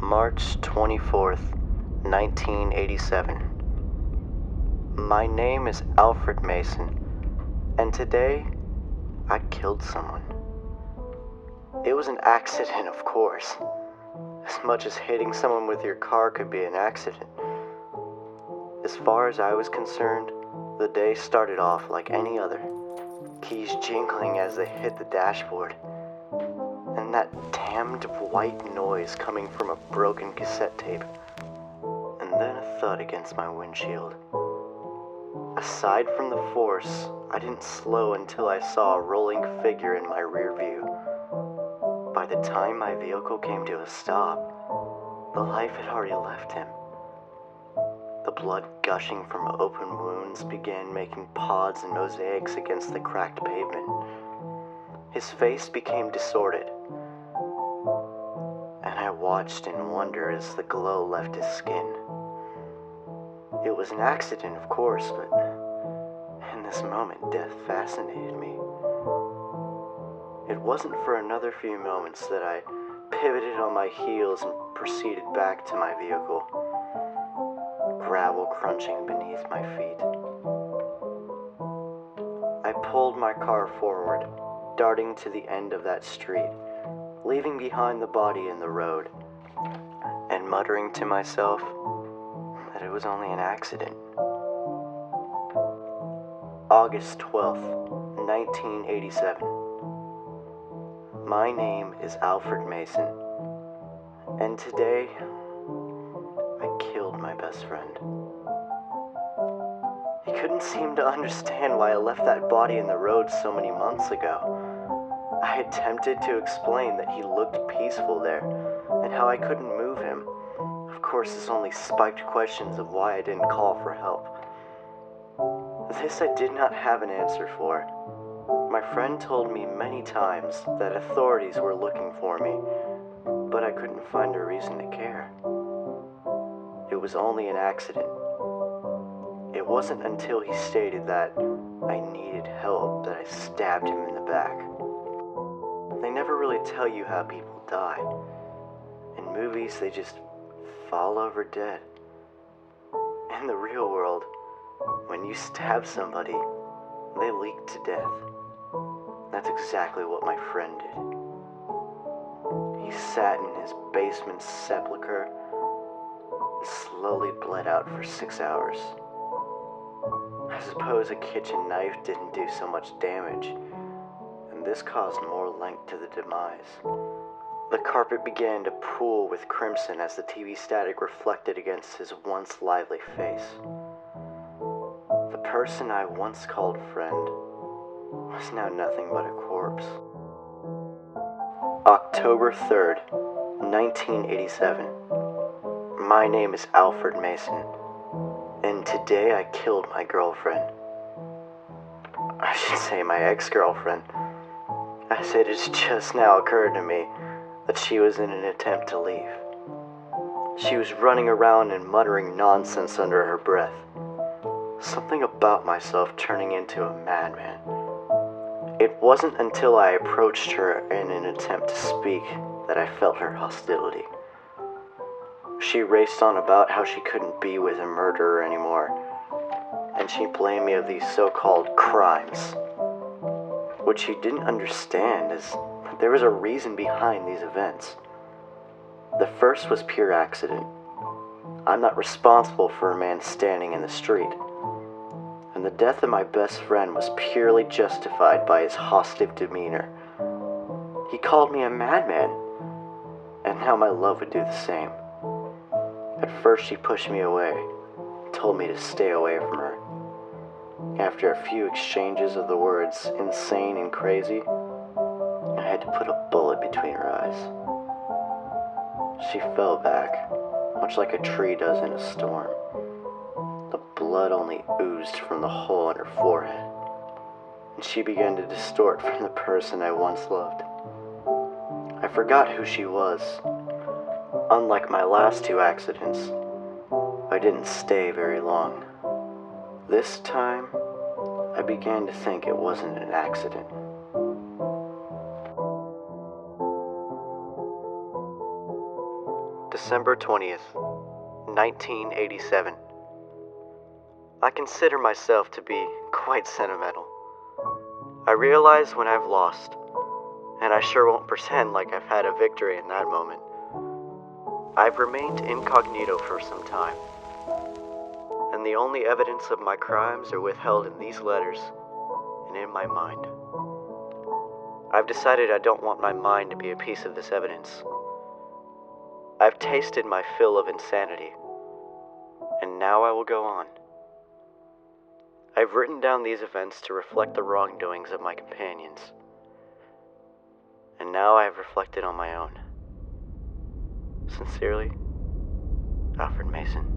March 24th, 1987. My name is Alfred Mason, and today I killed someone. It was an accident, of course. As much as hitting someone with your car could be an accident. As far as I was concerned, the day started off like any other. Keys jingling as they hit the dashboard. And that damned white noise coming from a broken cassette tape. And then a thud against my windshield. Aside from the force, I didn't slow until I saw a rolling figure in my rear view. By the time my vehicle came to a stop, the life had already left him. The blood gushing from open wounds began making pods and mosaics against the cracked pavement. His face became distorted, and I watched in wonder as the glow left his skin. It was an accident, of course, but in this moment, death fascinated me. It wasn't for another few moments that I pivoted on my heels and proceeded back to my vehicle, gravel crunching beneath my feet. I pulled my car forward, darting to the end of that street, leaving behind the body in the road, and muttering to myself that it was only an accident. August 12th, 1987. My name is Alfred Mason, and today I killed my best friend. He couldn't seem to understand why I left that body in the road so many months ago. I attempted to explain that he looked peaceful there, and how I couldn't move him. Of course, this only spiked questions of why I didn't call for help. This I did not have an answer for. My friend told me many times that authorities were looking for me, but I couldn't find a reason to care. It was only an accident. It wasn't until he stated that I needed help that I stabbed him in the back. They never really tell you how people die. In movies, they just fall over dead. In the real world, when you stab somebody, they leak to death. That's exactly what my friend did. He sat in his basement sepulcher and slowly bled out for 6 hours. I suppose a kitchen knife didn't do so much damage, and this caused more length to the demise. The carpet began to pool with crimson as the TV static reflected against his once lively face. The person I once called friend was now nothing but a corpse. October 3rd, 1987. My name is Alfred Mason, and today I killed my girlfriend. I should say my ex-girlfriend, as it has just now occurred to me that she was in an attempt to leave. She was running around and muttering nonsense under her breath. Something about myself turning into a madman. It wasn't until I approached her in an attempt to speak that I felt her hostility. She raced on about how she couldn't be with a murderer anymore, and she blamed me of these so-called crimes. What she didn't understand is that there was a reason behind these events. The first was pure accident. I'm not responsible for a man standing in the street. And the death of my best friend was purely justified by his hostile demeanor. He called me a madman, and now my love would do the same. At first she pushed me away, told me to stay away from her. After a few exchanges of the words insane and crazy, I had to put a bullet between her eyes. She fell back, much like a tree does in a storm. The blood only oozed from the hole in her forehead, and she began to distort from the person I once loved. I forgot who she was. Unlike my last two accidents, I didn't stay very long. This time, I began to think it wasn't an accident. December 20th, 1987. I consider myself to be quite sentimental. I realize when I've lost, and I sure won't pretend like I've had a victory in that moment. I've remained incognito for some time, and the only evidence of my crimes are withheld in these letters and in my mind. I've decided I don't want my mind to be a piece of this evidence. I've tasted my fill of insanity, and now I will go on. I've written down these events to reflect the wrongdoings of my companions, and now I have reflected on my own. Sincerely, Alfred Mason.